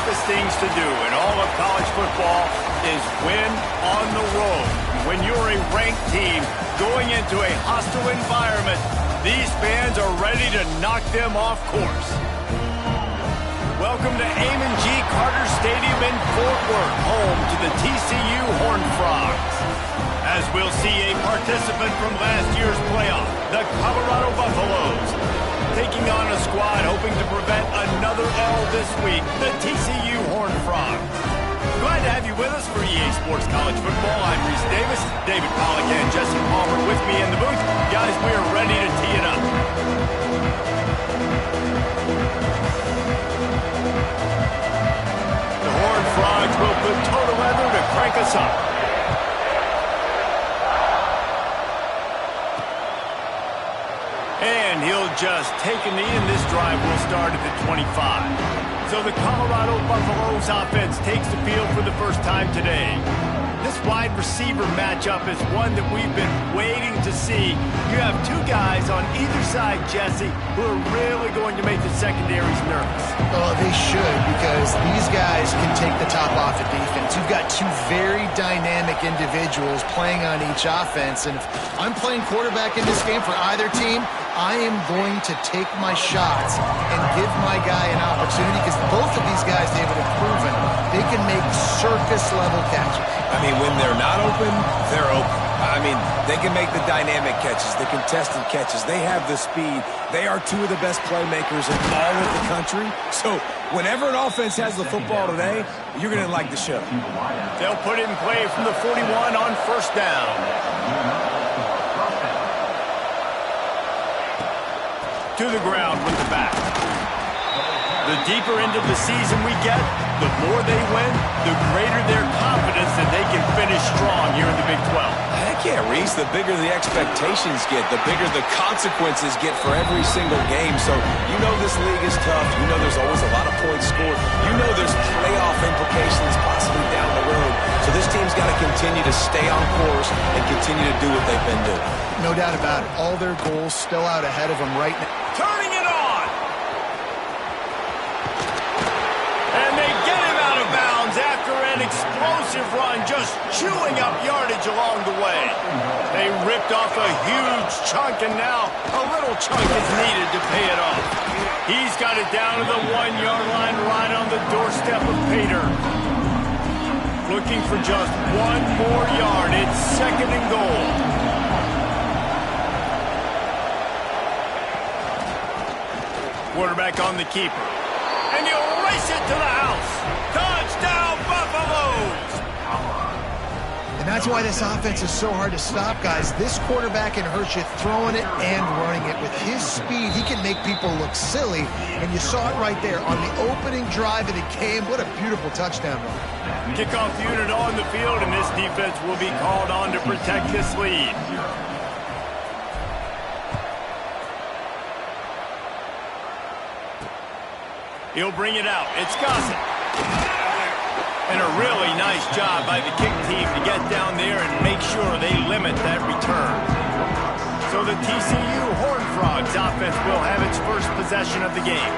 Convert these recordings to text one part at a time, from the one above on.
toughest things to do in all of college football is win on the road. When you're a ranked team going into a hostile environment, these fans are ready to knock them off course. Welcome to Amon G. Carter Stadium in Fort Worth, home to the TCU Horned Frogs. As we'll see a participant from last year's playoff, the Colorado Buffaloes, taking on a squad hoping to prevent another L this week, the TCU Horned Frogs. Glad to have you with us for EA Sports College Football. I'm Reese Davis, David Pollack and Jesse Palmer with me in the booth. Guys, we are ready to tee it up. The Horned Frogs will put total leather to crank us up. And he'll just take a knee, and this drive will start at the 25. So the Colorado Buffaloes offense takes the field for the first time today. This wide receiver matchup is one that we've been waiting to see. You have two guys on either side, Jesse, who are really going to make the secondaries nervous. Oh, they should, because these guys can take the top off the defense. You've got two very dynamic individuals playing on each offense, and if I'm playing quarterback in this game for either team, I am going to take my shots and give my guy an opportunity, because both of these guys, David, have proven they can make circus-level catches. I mean, when they're not open, they're open. I mean, they can make the dynamic catches, the contested catches. They have the speed. They are two of the best playmakers in all of the country. So whenever an offense has the football today, you're going to like the show. They'll put it in play from the 41 on first down. To the ground with the back. The deeper into the season we get, the more they win, the greater their confidence that they can finish strong here in the Big 12. Heck yeah, Reese. The bigger the expectations get, the bigger the consequences get for every single game. So you know this league is tough. You know there's always a lot of points scored. You know there's playoff implications possibly down the road. So this team's got to continue to stay on course and continue to do what they've been doing. No doubt about it. All their goals still out ahead of them right now. Turning it on! And they get him out of bounds after an explosive run, just chewing up yardage along the way. They ripped off a huge chunk, and now a little chunk is needed to pay it off. He's got it down to the 1-yard line right on the doorstep of Pater. Looking for just one more yard. It's second and goal. Quarterback on the keeper. And he'll race it to the house. Touchdown, Buffaloes! And that's why this offense is so hard to stop, guys. This quarterback can hurt you throwing it and running it. With his speed, he can make people look silly. And you saw it right there on the opening drive of the game. What a beautiful touchdown run. Kickoff unit on the field, and this defense will be called on to protect this lead. He'll bring it out. It's Gossett. And a really nice job by the kick team to get down there and make sure they limit that return. So the TCU Horned Frogs offense will have its first possession of the game.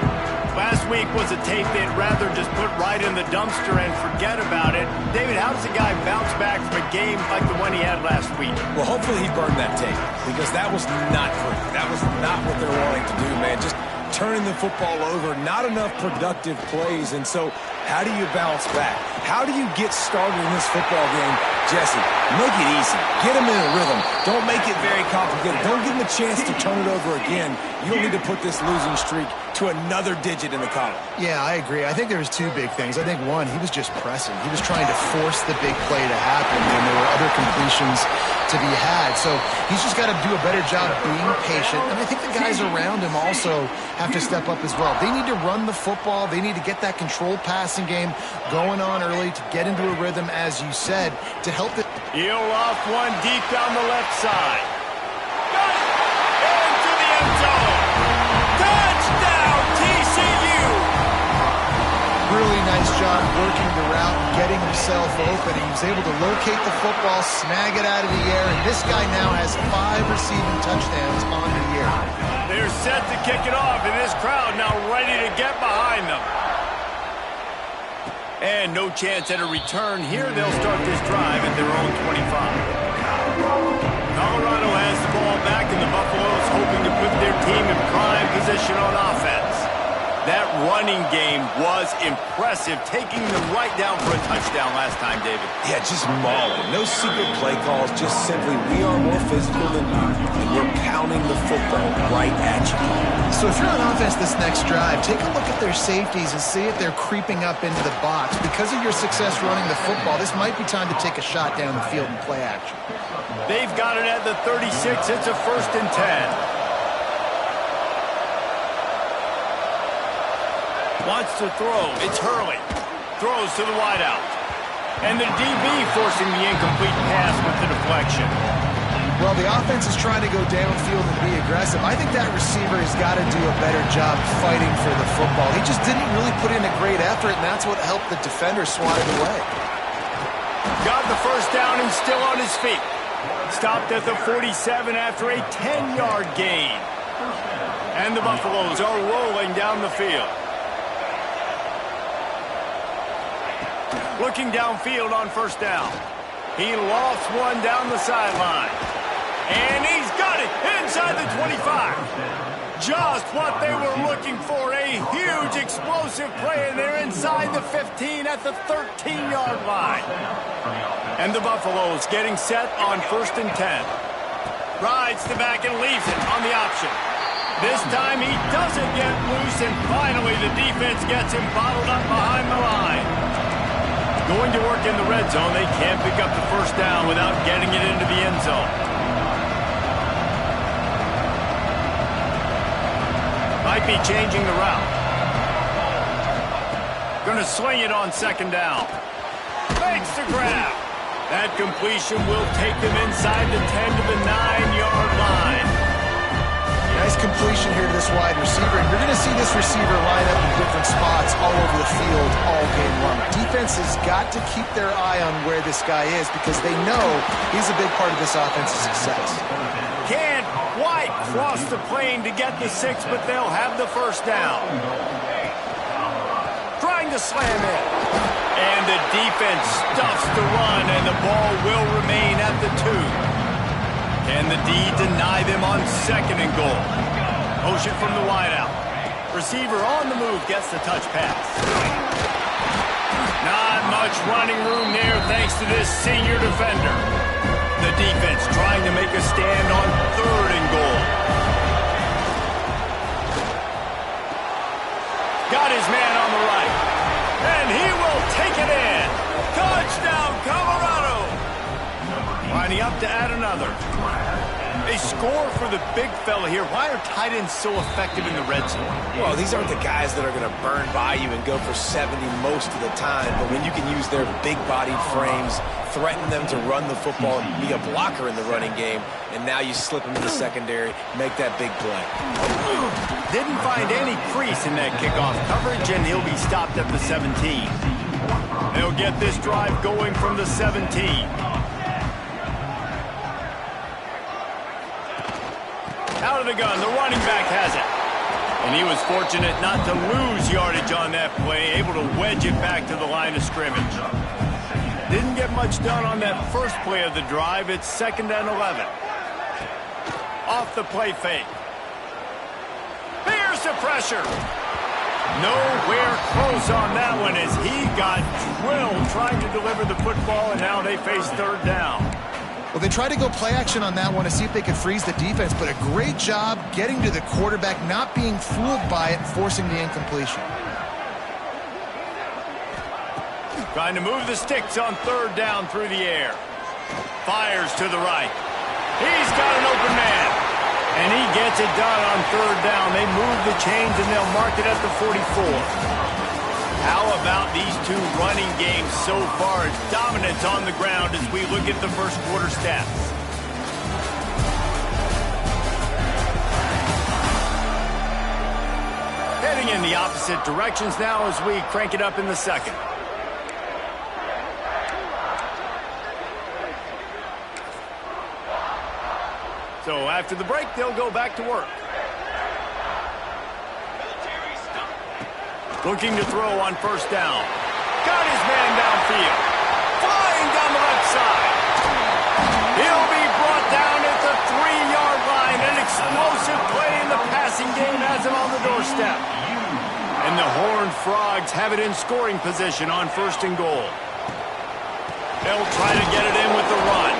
Last week was a tape they'd rather just put right in the dumpster and forget about it. David, how does a guy bounce back from a game like the one he had last week? Well, hopefully he burned that tape, because that was not pretty. That was not what they're wanting to do, man. Just turning the football over, not enough productive plays. And so how do you bounce back? How do you get started in this football game? Jesse, make it easy. Get them in a rhythm. Don't make it very complicated. Don't give them a chance to turn it over again. You don't need to put this losing streak to another digit in the column. Yeah, I agree. I think there was two big things. I think, one, he was just pressing. He was trying to force the big play to happen when there were other completions to be had. So he's just got to do a better job being patient. And I think the guys around him also have to step up as well. They need to run the football. They need to get that controlled passing game going on early to get into a rhythm, as you said, to help the... He'll off one deep down the left side. Got it! Into the end zone. Touchdown, TCU! Really nice job working the route, getting himself open. He was able to locate the football, snag it out of the air, and this guy now has 5 receiving touchdowns on the year. They're set to kick it off, and this crowd now ready to get behind them. And no chance at a return here. They'll start this drive at their own 25. Colorado has the ball back, and the Buffaloes hoping to put their team in prime position on offense. That running game was impressive, taking them right down for a touchdown last time, David. Yeah, just mauling. No secret play calls, just simply we are more physical than you, and we're pounding the football right at you. So if you're on offense this next drive, take a look at their safeties and see if they're creeping up into the box. Because of your success running the football, this might be time to take a shot down the field and play action. They've got it at the 36. It's a 1st and 10. Wants to throw. It's Hurley. Throws to the wideout. And the DB forcing the incomplete pass with the deflection. Well, the offense is trying to go downfield and be aggressive. I think that receiver has got to do a better job fighting for the football. He just didn't really put in a great effort, and that's what helped the defender swat it away. Got the 1st down and still on his feet. Stopped at the 47 after a 10-yard gain. And the Buffaloes are rolling down the field. Looking downfield on 1st down. He lost one down the sideline. And he's got it inside the 25. Just what they were looking for. A huge explosive play, and they're inside the 15 at the 13-yard line. And the Buffaloes getting set on 1st and 10. Rides the back and leaves it on the option. This time he doesn't get loose, and finally the defense gets him bottled up behind the line. Going to work in the red zone. They can't pick up the 1st down without getting it into the end zone. Might be changing the route. Going to swing it on 2nd down. Makes the grab. That completion will take them inside the 10 to the 9-yard line. Nice completion here to this wide receiver. And you're going to see this receiver line up in different spots all over the field all game long. Defense has got to keep their eye on where this guy is because they know he's a big part of this offense's success. Can't quite cross the plane to get the 6, but they'll have the 1st down. Trying to slam it. And the defense stuffs the run, and the ball will remain at the 2. Can the D deny them on 2nd and goal? Motion from the wideout. Receiver on the move gets the touch pass. Not much running room there thanks to this senior defender. The defense trying to make a stand on 3rd and goal. Got his man on the right. And he will take it in. Touchdown, Colorado. Lining up to add another. They score for the big fella here. Why are tight ends so effective in the red zone? Well, these aren't the guys that are going to burn by you and go for 70 most of the time, but when you can use their big-bodied frames, threaten them to run the football and be a blocker in the running game, and now you slip them in the secondary, make that big play. Didn't find any crease in that kickoff coverage, and he'll be stopped at the 17. They'll get this drive going from the 17. Out of the gun, the running back has it. And he was fortunate not to lose yardage on that play, able to wedge it back to the line of scrimmage. Didn't get much done on that first play of the drive. It's 2nd and 11. Off the play fake. Here's the pressure. Nowhere close on that one as he got drilled trying to deliver the football, and now they face 3rd down. Well, they tried to go play action on that one to see if they could freeze the defense, but a great job getting to the quarterback, not being fooled by it, forcing the incompletion. Trying to move the sticks on 3rd down through the air. Fires to the right. He's got an open man. And he gets it done on 3rd down. They move the chains and they'll mark it at the 44. How about these two running games so far? It's dominance on the ground as we look at the first quarter stats. Heading in the opposite directions now as we crank it up in the 2nd. So after the break, they'll go back to work. Looking to throw on 1st down. got his man downfield. Flying down the left side. He'll be brought down at the 3-yard line. An explosive play in the passing game has him on the doorstep. And the Horned Frogs have it in scoring position on 1st and goal. They'll try to get it in with the run.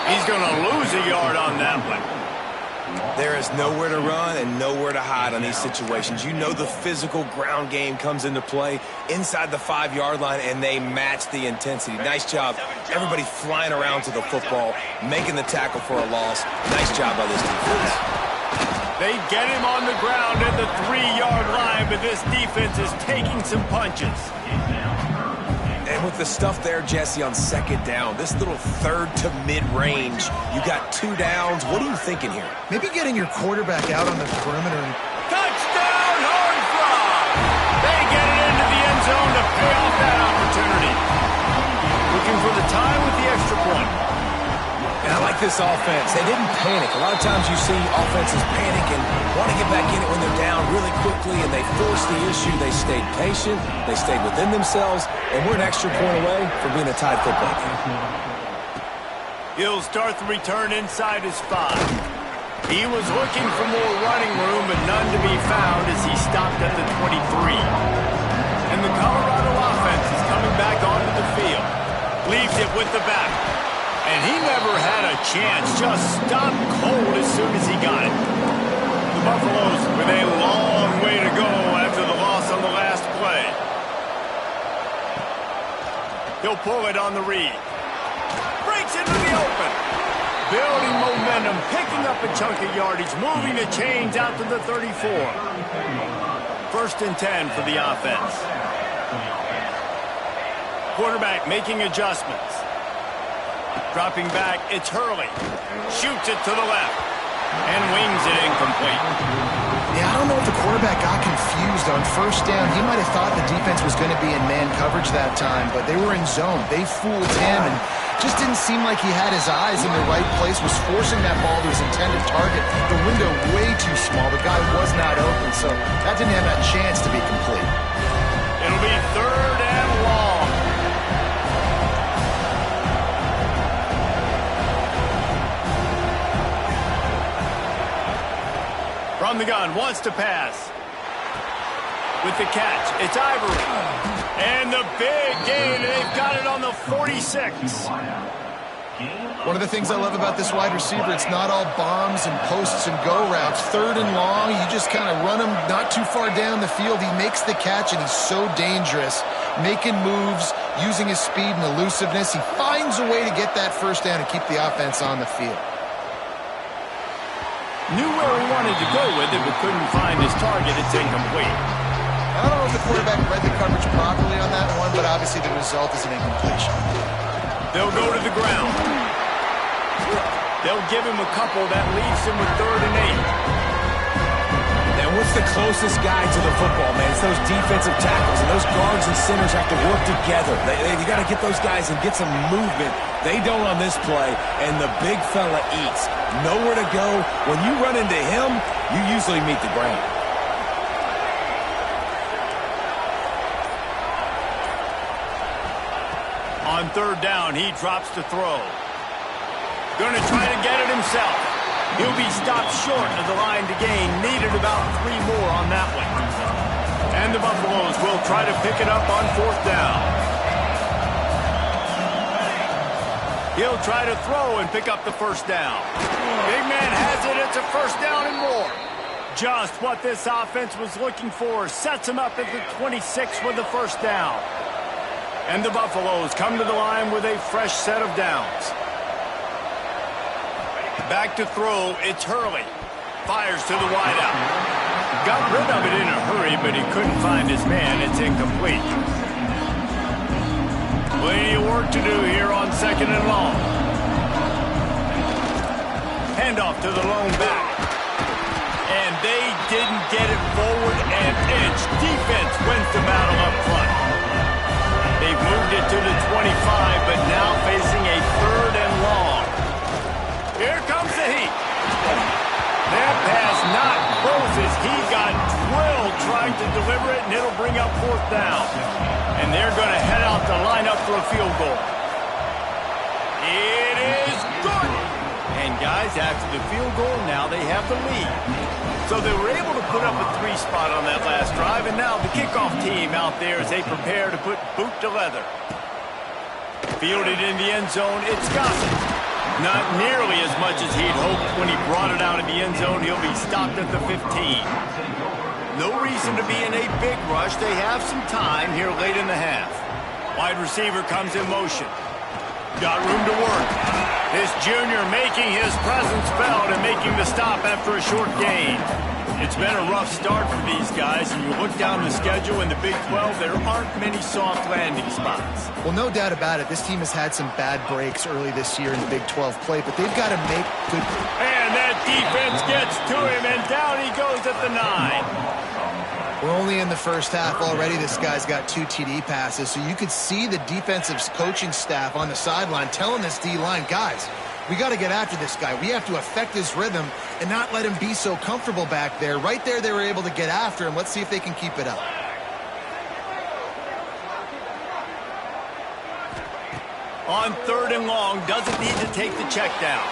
He's going to lose a yard on that one. There is nowhere to run and nowhere to hide on these situations. You know the physical ground game comes into play inside the 5-yard line, and they match the intensity. Nice job. Everybody flying around to the football, making the tackle for a loss. Nice job by this defense. They get him on the ground at the 3-yard line, but this defense is taking some punches. And with the stuff there, Jesse, on 2nd down, this little 3rd to mid-range, you got 2 downs. What are you thinking here? Maybe getting your quarterback out on the perimeter. Touchdown, Horned Frogs! They get it into the end zone to pay off that opportunity. Looking for the tie with the extra point. And I like this offense. They didn't panic. A lot of times you see offenses panic and want to get back in it when they're down really quickly, and they forced the issue. They stayed patient. They stayed within themselves, and we're an extra point away from being a tied football game. He'll start the return inside his 5. He was looking for more running room, but none to be found as he stopped at the 23. And the Colorado offense is coming back onto the field. Leaves it with the back. And he never had a chance, just stopped cold as soon as he got it. The Buffaloes with a long way to go after the loss on the last play. He'll pull it on the read. Breaks into the open. Building momentum, picking up a chunk of yardage, moving the chains out to the 34. 1st and 10 for the offense. Quarterback making adjustments. Dropping back, it's Hurley. Shoots it to the left. And wings it incomplete. Yeah, I don't know if the quarterback got confused on 1st down. He might have thought the defense was going to be in man coverage that time, but they were in zone. They fooled him and just didn't seem like he had his eyes in the right place, was forcing that ball to his intended target. The window way too small. The guy was not open, so that didn't have that chance to be complete. It'll be 3rd and long. From the gun, wants to pass. With the catch, it's Ivory. And the big gain, they've got it on the 46. One of the things I love about this wide receiver, it's not all bombs and posts and go routes. 3rd and long, you just kind of run him not too far down the field. He makes the catch, and he's so dangerous, making moves, using his speed and elusiveness. He finds a way to get that 1st down and keep the offense on the field. Knew where he wanted to go with it, but couldn't find his target. It's incomplete. I don't know if the quarterback read the coverage properly on that one, but obviously the result is an incompletion. They'll go to the ground. They'll give him a couple. That leaves him with 3rd and 8. And what's the closest guy to the football, man? It's those defensive tackles, and those guards and centers have to work together. You got to get those guys and get some movement. They don't on this play, and the big fella eats. Nowhere to go. When you run into him, you usually meet the ground. On 3rd down, he drops to throw. Going to try to get it himself. He'll be stopped short of the line to gain. Needed about 3 more on that one. And the Buffaloes will try to pick it up on 4th down. He'll try to throw and pick up the 1st down. Big man has it. It's a 1st down and more. Just what this offense was looking for. Sets him up at the 26 with the 1st down. And the Buffaloes come to the line with a fresh set of downs. Back to throw, it's Hurley. Fires to the wideout. Got rid of it in a hurry, but he couldn't find his man. It's incomplete. Plenty of work to do here on 2nd and long. Handoff to the lone back. And they didn't get it forward an inch. Defense wins the battle up front. They've moved it to the 25, but now facing a 3rd and long. Here comes the heat. That pass not closes. He got drilled trying to deliver it, and it'll bring up 4th down. And they're going to head out to line up for a field goal. It is good. And guys, after the field goal, now they have the lead. So they were able to put up a 3 spot on that last drive, and now the kickoff team out there as they prepare to put boot to leather. Fielded in the end zone, it's Gossett. Not nearly as much as he'd hoped when he brought it out of the end zone. He'll be stopped at the 15. No reason to be in a big rush. They have some time here late in the half. Wide receiver comes in motion. Got room to work. This junior making his presence felt and making the stop after a short gain. It's been a rough start for these guys, and you look down the schedule in the Big 12, there aren't many soft landing spots. Well, no doubt about it. This team has had some bad breaks early this year in the Big 12 play, but they've got to make good... And that defense gets to him, and down he goes at the 9. We're only in the first half already. This guy's got 2 TD passes, so you could see the defensive coaching staff on the sideline telling this D-line, guys, we got to get after this guy. We have to affect his rhythm and not let him be so comfortable back there. Right there, they were able to get after him. Let's see if they can keep it up. On 3rd and long, doesn't need to take the check down.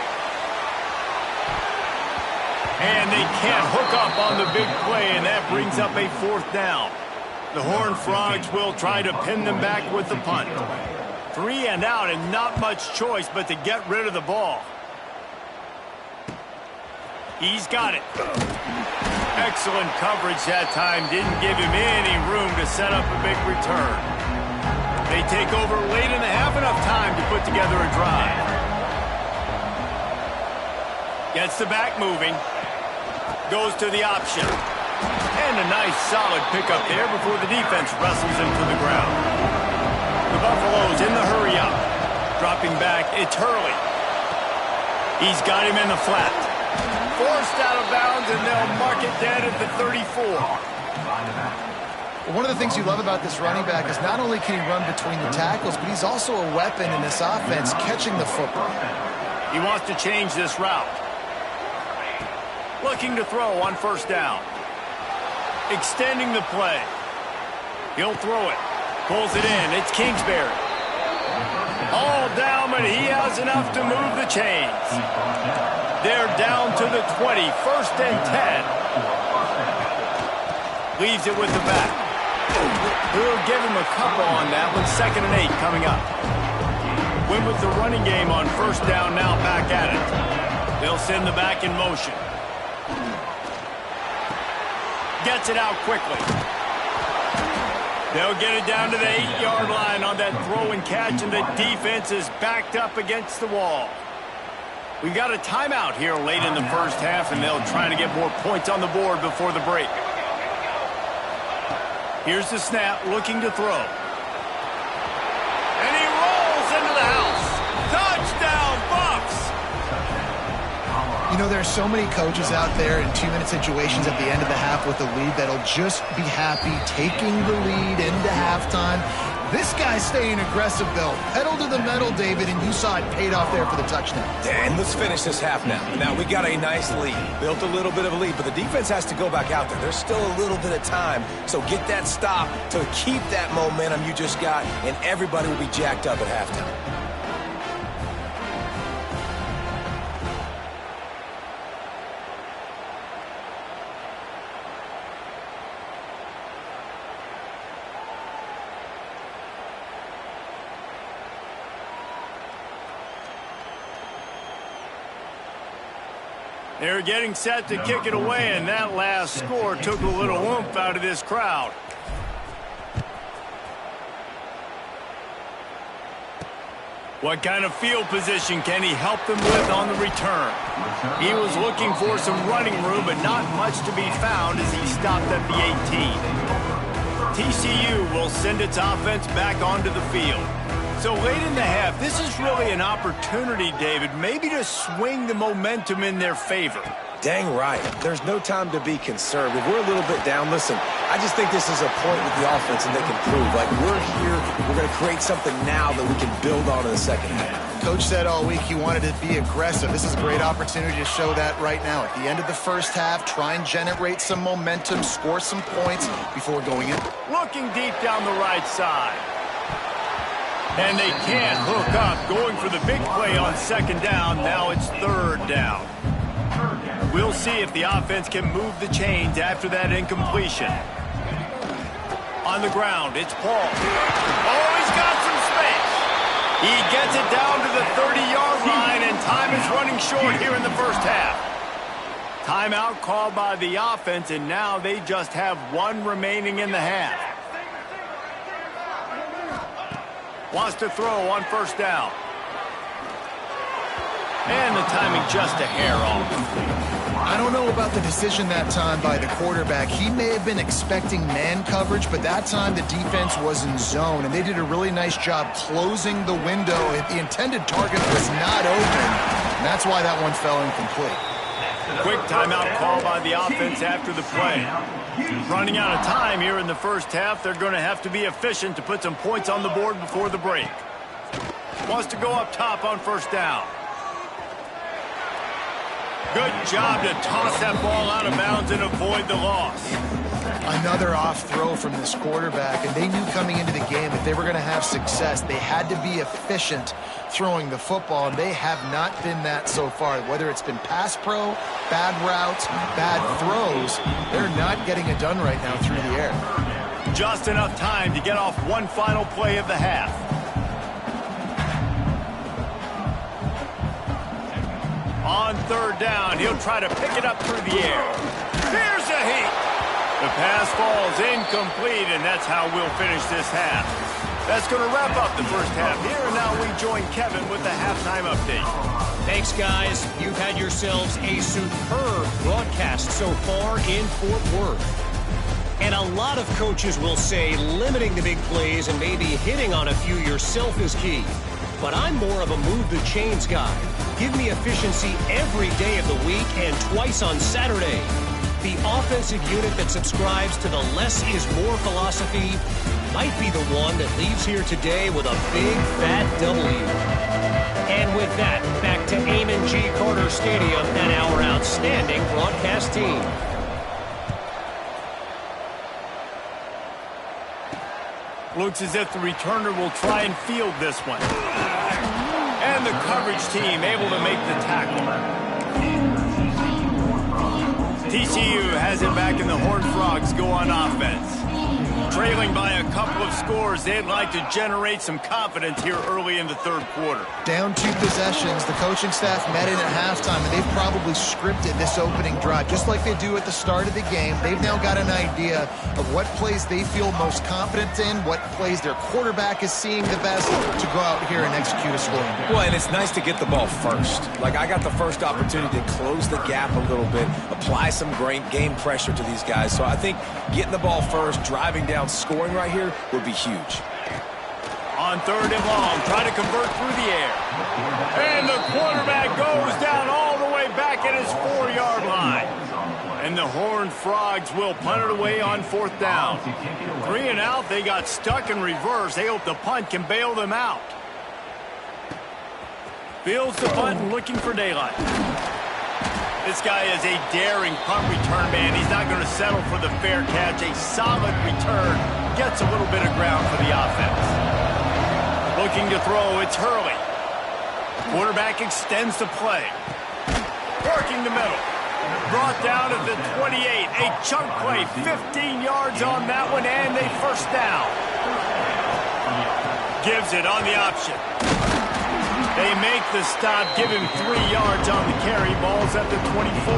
And they can't hook up on the big play, and that brings up a 4th down. The Horned Frogs will try to pin them back with the punt. 3 and out, and not much choice but to get rid of the ball. He's got it. Excellent coverage that time. Didn't give him any room to set up a big return. They take over late in the half, enough time to put together a drive. Gets the back moving. Goes to the option. And a nice solid pickup there before the defense wrestles him to the ground. The Buffaloes in the hurry up. Dropping back, it's Hurley. He's got him in the flat. Forced out of bounds, and they'll mark it dead at the 34. Well, one of the things you love about this running back is not only can he run between the tackles, but he's also a weapon in this offense catching the football. He wants to change this route. Looking to throw on 1st down. Extending the play. He'll throw it. Pulls it in. It's Kingsbury. All down, but he has enough to move the chains. They're down to the 20. 1st and 10. Leaves it with the back. He'll give him a couple on that one. 2nd and 8 coming up. Win with the running game on 1st down, now back at it. They'll send the back in motion. Gets it out quickly. They'll get it down to the 8-yard line on that throw and catch, and the defense is backed up against the wall. We've got a timeout here late in the first half, and they'll try to get more points on the board before the break. Here's the snap, looking to throw. And he rolls into the house. Touchdown, Buffs! You know, there are so many coaches out there in 2-minute situations at the end of the half with a lead that'll just be happy taking the lead into halftime. This guy's staying aggressive, though. Pedal to the metal, David, and you saw it paid off there for the touchdown. And let's finish this half now. Now, we got a nice lead. Built a little bit of a lead, but the defense has to go back out there. There's still a little bit of time. So get that stop to keep that momentum you just got, and everybody will be jacked up at halftime. They're getting set to kick it away, and that last score took a little oomph out of this crowd. What kind of field position can he help them with on the return? He was looking for some running room, but not much to be found as he stopped at the 18. TCU will send its offense back onto the field. So late in the half, this is really an opportunity, David, maybe to swing the momentum in their favor. Dang right. There's no time to be concerned. If we're a little bit down, listen, I just think this is a point with the offense and they can prove. Like, we're here, we're going to create something now that we can build on in the second half. Coach said all week he wanted to be aggressive. This is a great opportunity to show that right now. At the end of the first half, try and generate some momentum, score some points before going in. Looking deep down the right side. And they can't hook up, going for the big play on second down. Now it's third down. We'll see if the offense can move the chains after that incompletion. On the ground, it's Paul. Oh, he's got some space. He gets it down to the 30-yard line, and time is running short here in the first half. Timeout called by the offense, and now they just have one remaining in the half. Wants to throw on first down. And the timing just a hair off. I don't know about the decision that time by the quarterback. He may have been expecting man coverage, but that time the defense was in zone, and they did a really nice job closing the window. The intended target was not open, and that's why that one fell incomplete. Quick timeout call by the offense after the play. Running out of time here in the first half. They're going to have to be efficient to put some points on the board before the break. Wants to go up top on first down. Good job to toss that ball out of bounds and avoid the loss. Another off throw from this quarterback, and they knew coming into the game if they were going to have success, they had to be efficient throwing the football, and they have not been that so far. Whether it's been pass pro, bad routes, bad throws, they're not getting it done right now through the air. Just enough time to get off one final play of the half. On third down, he'll try to pick it up through the air. Here's a heat. The pass falls incomplete, and that's how we'll finish this half. That's going to wrap up the first half here, and now we join Kevin with the halftime update. Thanks, guys. You've had yourselves a superb broadcast so far in Fort Worth. And a lot of coaches will say limiting the big plays and maybe hitting on a few yourself is key. But I'm more of a move the chains guy. Give me efficiency every day of the week and twice on Saturday. The offensive unit that subscribes to the less is more philosophy might be the one that leaves here today with a big fat W. And with that, back to Amon G. Carter Stadium and our outstanding broadcast team. Looks as if the returner will try and field this one. And the coverage team able to make the tackle. TCU has it back, and the Horned Frogs go on offense. Trailing by a couple of scores, they'd like to generate some confidence here early in the third quarter. Down 2 possessions, the coaching staff met in at halftime, and they've probably scripted this opening drive, just like they do at the start of the game. They've now got an idea of what plays they feel most confident in, what plays their quarterback is seeing the best to go out here and execute a scoring drive. Well, and it's nice to get the ball first. Like, I got the first opportunity to close the gap a little bit, apply some great game pressure to these guys. So I think getting the ball first, driving down, scoring right here would be huge. On third and long, try to convert through the air. And the quarterback goes down all the way back at his 4-yard line. And the Horned Frogs will punt it away on fourth down. 3 and out, they got stuck in reverse. They hope the punt can bail them out. Fields the punt and looking for daylight. This guy is a daring punt return man. He's not going to settle for the fair catch. A solid return. Gets a little bit of ground for the offense. Looking to throw, it's Hurley. Quarterback extends the play. Working the middle. Brought down at the 28. A chunk play. 15 yards on that one, and a first down. Gives it on the option. They make the stop, give him 3 yards on the carry. Ball's at the 24.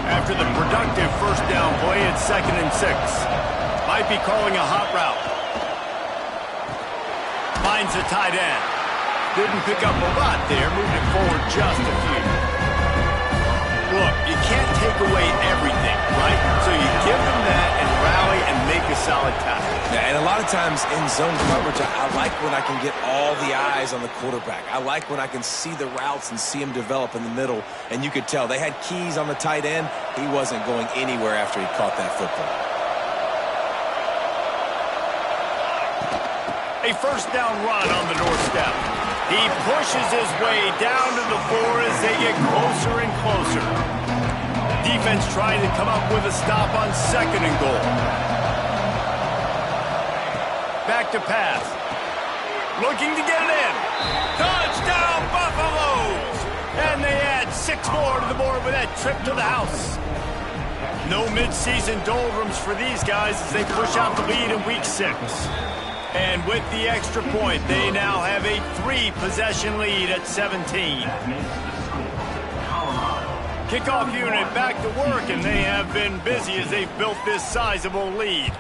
After the productive first down play, it's 2nd and 6. Might be calling a hot route. Finds a tight end. Didn't pick up a lot there, moved it forward just a few. Look, you can't take away everything, right? So you give them that and rally and make a solid tackle. Yeah, and a lot of times in zone coverage, I like when I can get all the eyes on the quarterback. I like when I can see the routes and see him develop in the middle. And you could tell they had keys on the tight end. He wasn't going anywhere after he caught that football. A first down run on the doorstep. He pushes his way down to the floor as they get closer and closer. Defense trying to come up with a stop on 2nd and goal. Back to pass. Looking to get it in. Touchdown, Buffaloes! And they add 6 more to the board with that trip to the house. No mid-season doldrums for these guys as they push out the lead in Week 6. And with the extra point, they now have a 3-possession lead at 17. Kickoff unit back to work, and they have been busy as they've built this sizable lead.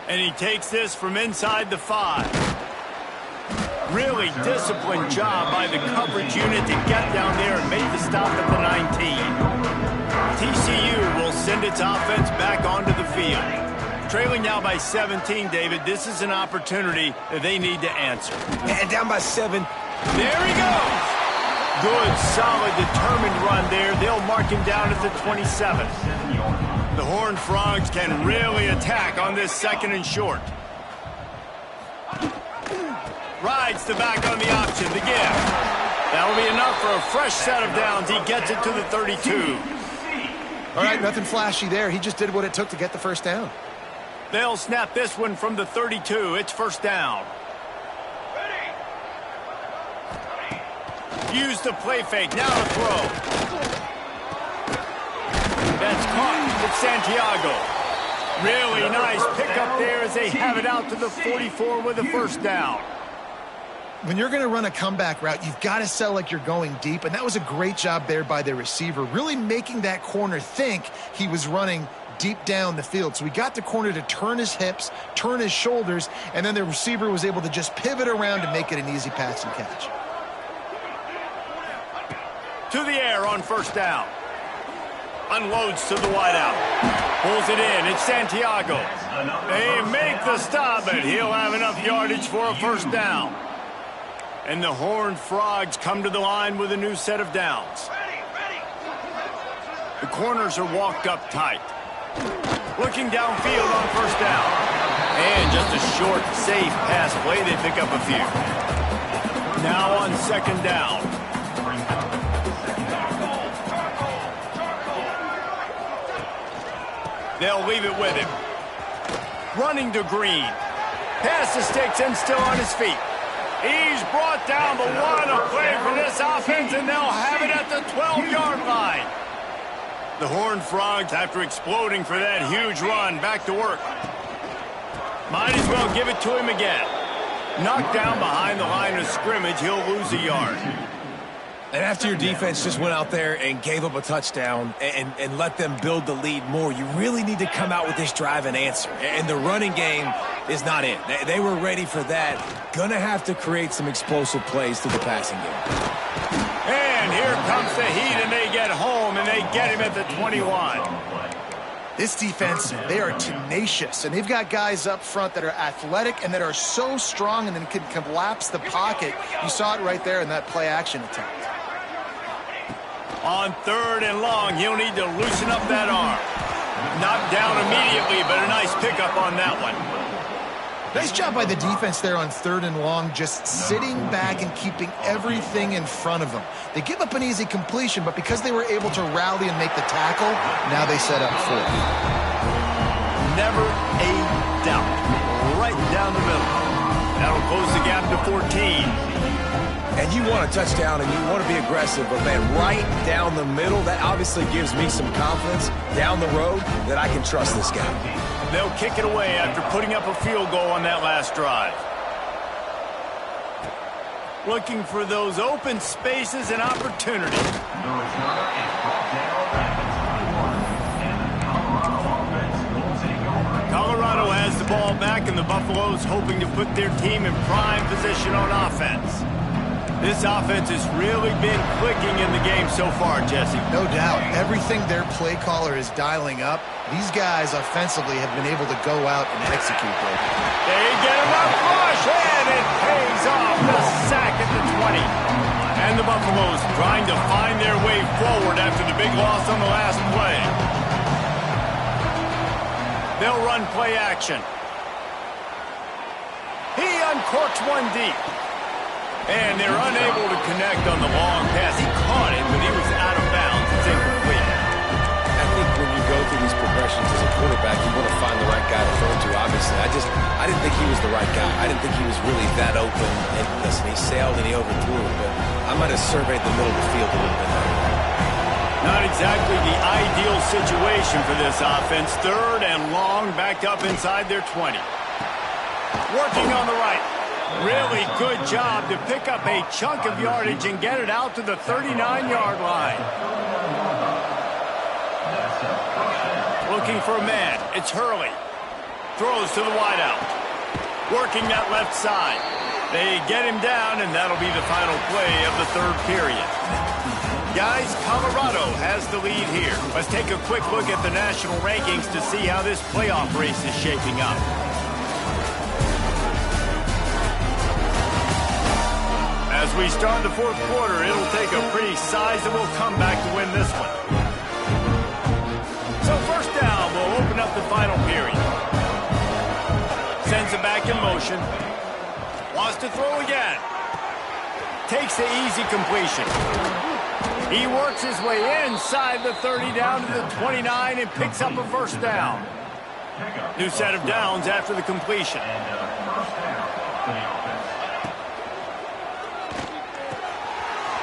And he takes this from inside the 5. Really disciplined job by the coverage unit to get down there and made the stop at the 19. TCU will send its offense back onto the field. Trailing now by 17, David. This is an opportunity that they need to answer. And down by 7. There he goes. Good, solid, determined run there. They'll mark him down at the 27. The Horned Frogs can really attack on this 2nd and short. Rides the back on the option, the give. That'll be enough for a fresh set of downs. He gets it to the 32. All right, nothing flashy there. He just did what it took to get the first down. They'll snap this one from the 32. It's first down. Use the play fake. Now to throw. That's caught. It's Santiago. Really nice pickup there as they have it out to the 44 with a first down. When you're going to run a comeback route, you've got to sell like you're going deep, and that was a great job there by the receiver, really making that corner think he was running deep down the field. So he got the corner to turn his hips, turn his shoulders, and then the receiver was able to just pivot around to make it an easy pass and catch. To the air on first down. Unloads to the wideout. Pulls it in. It's Santiago. They make the stop, but he'll have enough yardage for a first down. And the Horned Frogs come to the line with a new set of downs. The corners are walked up tight. Looking downfield on first down. And just a short, safe pass play. They pick up a few. Now on 2nd down. They'll leave it with him. Running to Green. Pass the sticks and still on his feet. He's brought down the 1, a play for this offense, and they'll have it at the 12-yard line. The Horned Frogs, after exploding for that huge run, back to work. Might as well give it to him again. Knocked down behind the line of scrimmage, he'll lose a yard. And after your defense just went out there and gave up a touchdown and let them build the lead more, you really need to come out with this drive and answer. And the running game is not it. They were ready for that. Gonna have to create some explosive plays through the passing game. And here comes the heat, and they get home, and they get him at the 21. This defense, they are tenacious, and they've got guys up front that are athletic and that are so strong and then can collapse the pocket. You saw it right there in that play-action attempt. On 3rd and long, he'll need to loosen up that arm. Knocked down immediately, but a nice pickup on that one. Nice job by the defense there on 3rd and long, just sitting back and keeping everything in front of them. They give up an easy completion, but because they were able to rally and make the tackle, now they set up 4th. Never a doubt. Right down the middle. That'll close the gap to 14. And you want a touchdown and you want to be aggressive, but man, right down the middle, that obviously gives me some confidence down the road that I can trust this guy. They'll kick it away after putting up a field goal on that last drive. Looking for those open spaces and opportunities. Colorado has the ball back, and the Buffaloes hoping to put their team in prime position on offense. This offense has really been clicking in the game so far, Jesse. No doubt. Everything their play caller is dialing up, these guys offensively have been able to go out and execute there. They get him up rush, and it pays off. The sack at the 20. And the Buffaloes trying to find their way forward after the big loss on the last play. They'll run play action. He uncorks one deep. And they're unable to connect on the long pass. He caught it, but he was out of bounds. It's incomplete. I think when you go through these progressions as a quarterback, you want to find the right guy to throw to, obviously. I didn't think he was the right guy. I didn't think he was really that open. And listen, he sailed and he overthrew it, but I might have surveyed the middle of the field a little bit better. Not exactly the ideal situation for this offense. 3rd and long, backed up inside their 20. Working on the right. Really good job to pick up a chunk of yardage and get it out to the 39-yard line. Looking for a man. It's Hurley. Throws to the wideout. Working that left side. They get him down, and that'll be the final play of the 3rd period. Guys, Colorado has the lead here. Let's take a quick look at the national rankings to see how this playoff race is shaping up. As we start the 4th quarter, it'll take a pretty sizable comeback to win this one. So 1st down will open up the final period. Sends it back in motion. Wants to throw again. Takes the easy completion. He works his way inside the 30 down to the 29 and picks up a 1st down. New set of downs after the completion.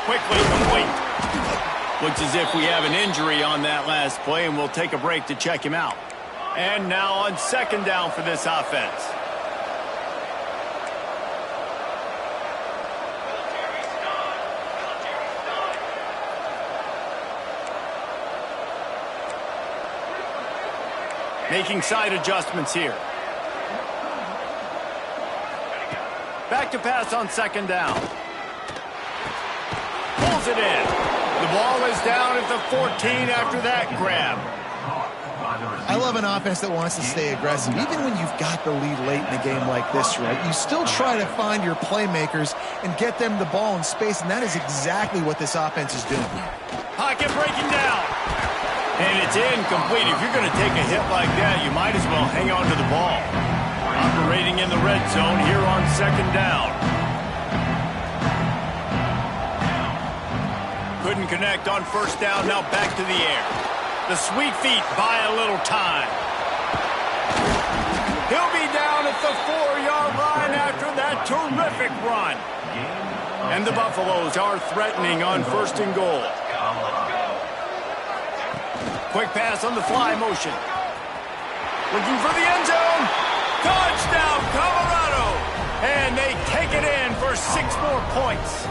Quickly complete. Looks as if we have an injury on that last play, and we'll take a break to check him out. And now on 2nd down for this offense. Making side adjustments here. Back to pass on 2nd down. Pulls it in. The ball is down at the 14 after that grab. I love an offense that wants to stay aggressive. Even when you've got the lead late in a game like this, right, you still try to find your playmakers and get them the ball in space, and that is exactly what this offense is doing. Pocket breaking down. And it's incomplete. If you're going to take a hit like that, you might as well hang on to the ball. Operating in the red zone here on 2nd down. Couldn't connect on 1st down. Now back to the air. The sweet feet buy a little time. He'll be down at the 4-yard line after that terrific run. And the Buffaloes are threatening on 1st and goal. Quick pass on the fly motion. Looking for the end zone. Touchdown, Colorado! And they take it in for 6 more points.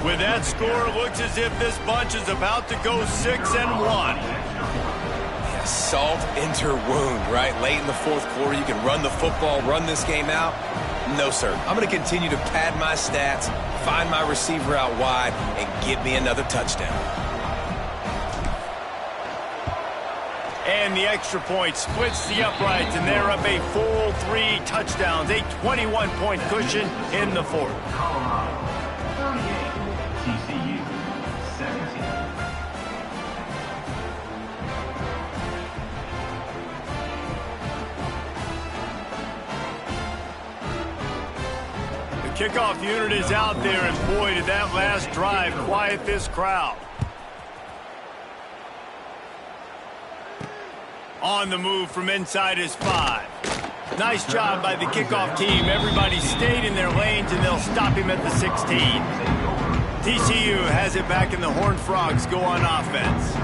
With that score, it looks as if this bunch is about to go 6-1. Yeah, salt enter wound, right? Late in the 4th quarter, you can run the football, run this game out. No, sir. I'm going to continue to pad my stats, find my receiver out wide, and get me another touchdown. And the extra point splits the uprights, and they're up a full 3 touchdowns, a 21-point cushion in the 4th. TCU 17. The kickoff unit is out there, and boy, did that last drive quiet this crowd. On the move from inside his 5. Nice job by the kickoff team. Everybody stayed in their lanes, and they'll stop him at the 16. TCU has it back, and the Horned Frogs go on offense.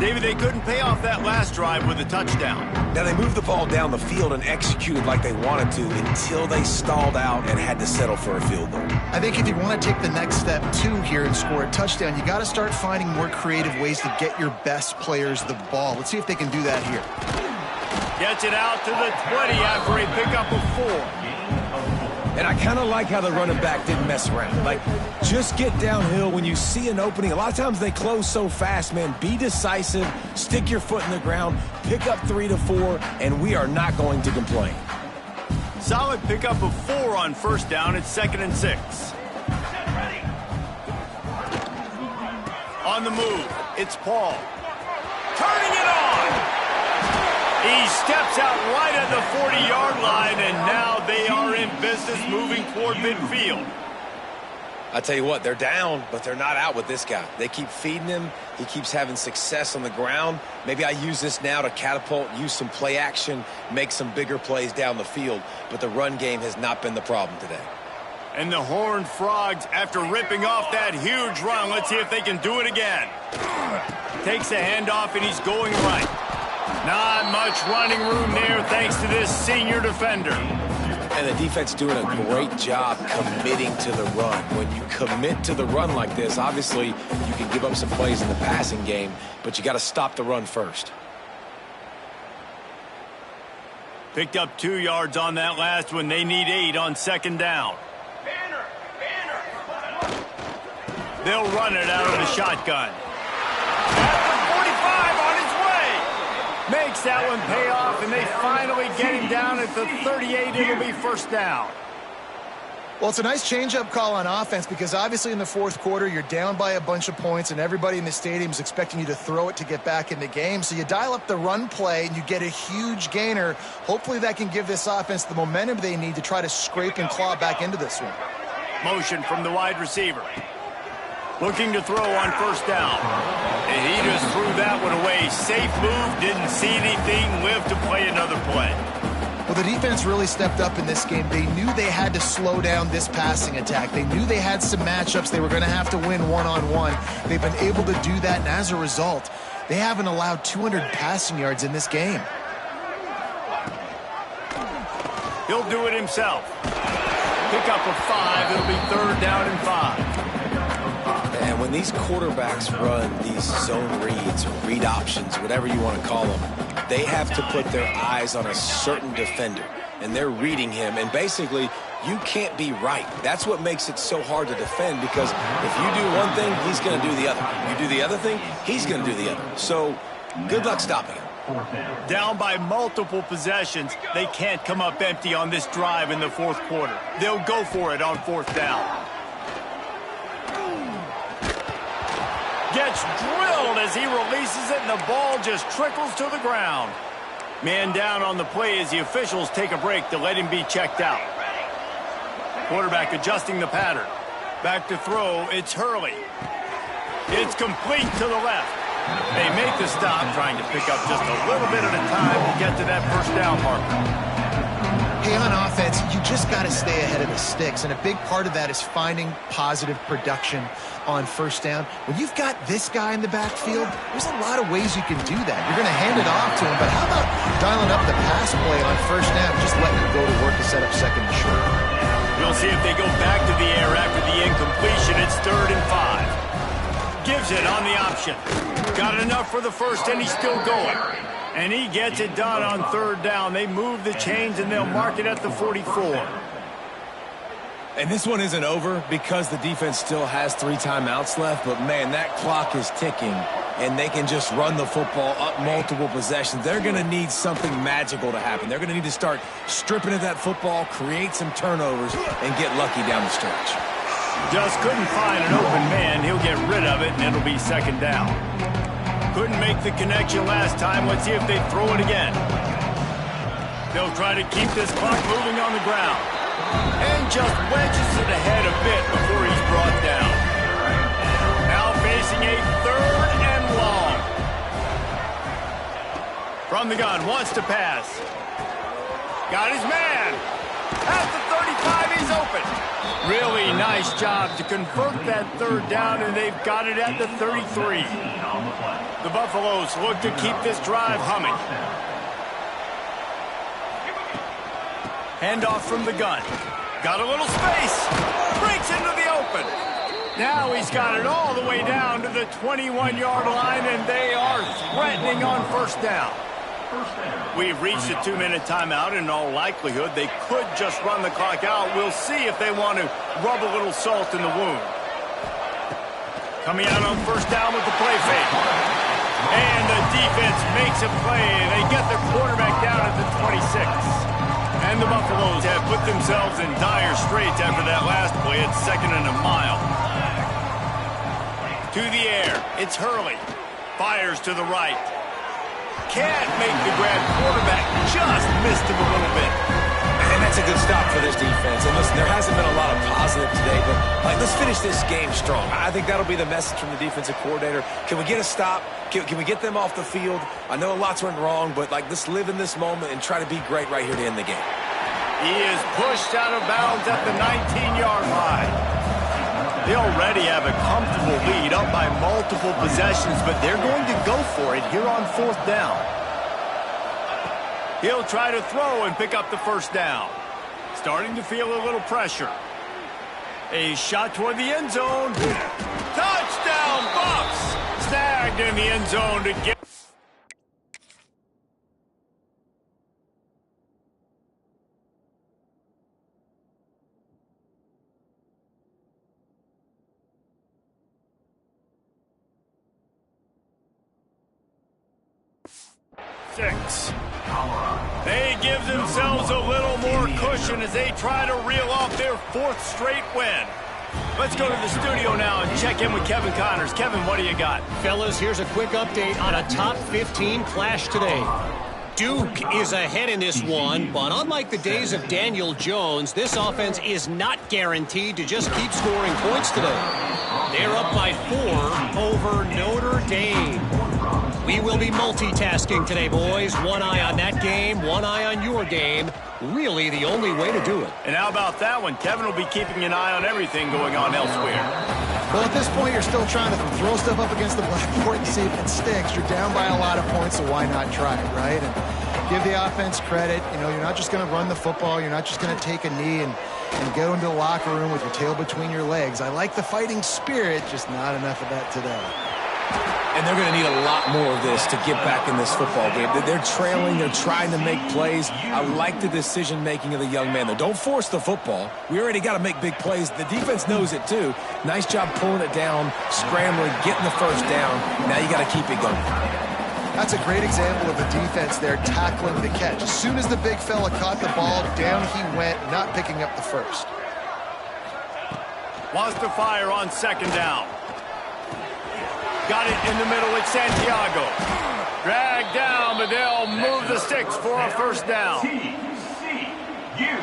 David, they couldn't pay off that last drive with a touchdown. Now, they moved the ball down the field and executed like they wanted to until they stalled out and had to settle for a field goal. I think if you want to take the next step, too, here and score a touchdown, you got to start finding more creative ways to get your best players the ball. Let's see if they can do that here. Gets it out to the 20 after a pickup of 4. And I kind of like how the running back didn't mess around. Like, just get downhill when you see an opening. A lot of times they close so fast, man. Be decisive, stick your foot in the ground, pick up 3 to 4, and we are not going to complain. Solid pickup of 4 on 1st down. It's 2nd and 6. On the move, it's Paul. Turning it on. He He steps out right at the 40-yard line, and now they are in business moving toward midfield. I tell you what, they're down, but they're not out with this guy. They keep feeding him. He keeps having success on the ground. Maybe I use this now to catapult, use some play action, make some bigger plays down the field, but the run game has not been the problem today. And the Horned Frogs, after ripping off that huge run, let's see if they can do it again. Takes a handoff, and he's going right. Not much running room there thanks to this senior defender. And the defense doing a great job committing to the run. When you commit to the run like this, obviously you can give up some plays in the passing game, but you got to stop the run first. Picked up 2 yards on that last one. They need 8 on second down. They'll run it out of the shotgun. At the 45 on his way. Makes that one pay off, and they finally get him down at the 38. It'll be first down. Well, it's a nice change-up call on offense because obviously in the fourth quarter, you're down by a bunch of points and everybody in the stadium is expecting you to throw it to get back in the game. So you dial up the run play and you get a huge gainer. Hopefully that can give this offense the momentum they need to try to scrape and claw back into this one. Motion from the wide receiver. Looking to throw on first down. And he just threw that one away. Safe move, didn't see anything, lived to play another play. Well, the defense really stepped up in this game. They knew they had to slow down this passing attack. They knew they had some matchups they were going to have to win one-on-one. They've been able to do that, and as a result, they haven't allowed 200 passing yards in this game. He'll do it himself. Pick up a 5. It'll be third down and 5. And when these quarterbacks run these zone reads or read options, whatever you want to call them, they have to put their eyes on a certain defender, and they're reading him. And basically, you can't be right. That's what makes it so hard to defend, because if you do one thing, he's going to do the other. You do the other thing, he's going to do the other. So good luck stopping him. Down by multiple possessions, they can't come up empty on this drive in the fourth quarter. They'll go for it on fourth down. Gets drilled as he releases it, and the ball just trickles to the ground. Man down on the play as the officials take a break to let him be checked out. Quarterback adjusting the pattern. Back to throw, it's Hurley. It's complete to the left. They make the stop, trying to pick up just a little bit at a time to get to that first down marker. Hey, on offense, you just got to stay ahead of the sticks, and a big part of that is finding positive production on first down. When you've got this guy in the backfield, there's a lot of ways you can do that. You're going to hand it off to him, but how about dialing up the pass play on first down, just letting him go to work to set up second and short? We'll see if they go back to the air after the incompletion. It's third and 5. Gives it on the option. Got enough for the first, and he's still going. And he gets it done on third down. They move the chains, and they'll mark it at the 44. And this one isn't over because the defense still has 3 timeouts left. But, man, that clock is ticking, and they can just run the football up multiple possessions. They're going to need something magical to happen. They're going to need to start stripping at that football, create some turnovers, and get lucky down the stretch. Just couldn't find an open man. He'll get rid of it, and it'll be second down. Couldn't make the connection last time. Let's see if they throw it again. They'll try to keep this clock moving on the ground. And just wedges it ahead a bit before he's brought down. Now facing a third and long. From the gun, wants to pass. Got his man. At the 35, he's open. Really nice job to convert that third down, and they've got it at the 33. The Buffaloes look to keep this drive humming. Handoff from the gun. Got a little space. Breaks into the open. Now he's got it all the way down to the 21-yard line, and they are threatening on first down. We've reached a 2-minute timeout, and in all likelihood, they could just run the clock out. We'll see if they want to rub a little salt in the wound. Coming out on first down with the play fake. And the defense makes a play. They get their quarterback down at the 26. And the Buffaloes have put themselves in dire straits after that last play. It's second and a mile. To the air. It's Hurley. Fires to the right. Can't make the grab. Quarterback just missed him a little bit. And that's a good stop for this defense. And listen, there hasn't been a lot of positive today, but let's finish this game strong. I think that'll be the message from the defensive coordinator. Can we get a stop? Can we get them off the field? I know lots went wrong, but let's live in this moment and try to be great right here to end the game. He is pushed out of bounds at the 19-yard line. They already have a comfortable lead, up by multiple possessions, but they're going to go for it here on 4th down. He'll try to throw and pick up the first down. Starting to feel a little pressure. A shot toward the end zone. Touchdown, Bucs! Snagged in the end zone to get... Six. They give themselves a little more cushion as they try to reel off their 4th straight win. Let's go to the studio now and check in with Kevin Connors. Kevin, what do you got? Fellas, here's a quick update on a top 15 clash today. Duke is ahead in this one, but unlike the days of Daniel Jones, this offense is not guaranteed to just keep scoring points today. They're up by 4 over Notre Dame. We will be multitasking today, boys. One eye on that game, one eye on your game. Really the only way to do it. And how about that one? Kevin will be keeping an eye on everything going on elsewhere. Well, at this point, you're still trying to throw stuff up against the blackboard and see if it sticks. You're down by a lot of points, so why not try it, right? And give the offense credit. You know, you're not just going to run the football. You're not just going to take a knee and go into the locker room with your tail between your legs. I like the fighting spirit, just not enough of that today. And they're going to need a lot more of this to get back in this football game. They're trailing. They're trying to make plays. I like the decision-making of the young man, though. Don't force the football. We already got to make big plays. The defense knows it, too. Nice job pulling it down, scrambling, getting the first down. Now you got to keep it going. That's a great example of the defense there tackling the catch. As soon as the big fella caught the ball, down he went, not picking up the first. Wants to fire on 2nd down. Got it in the middle with Santiago. Dragged down, but they'll move the sticks for a first down. TCU.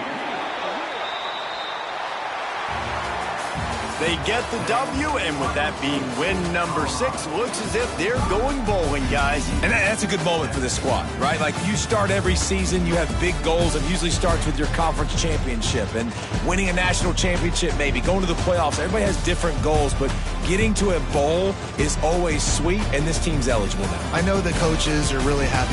They get the W, and with that being win number 6, looks as if they're going bowling, guys. And that's a good moment for this squad, right? Like, you start every season, you have big goals. It usually starts with your conference championship and winning a national championship, maybe going to the playoffs. Everybody has different goals, but getting to a bowl is always sweet, and this team's eligible now. I know the coaches are really happy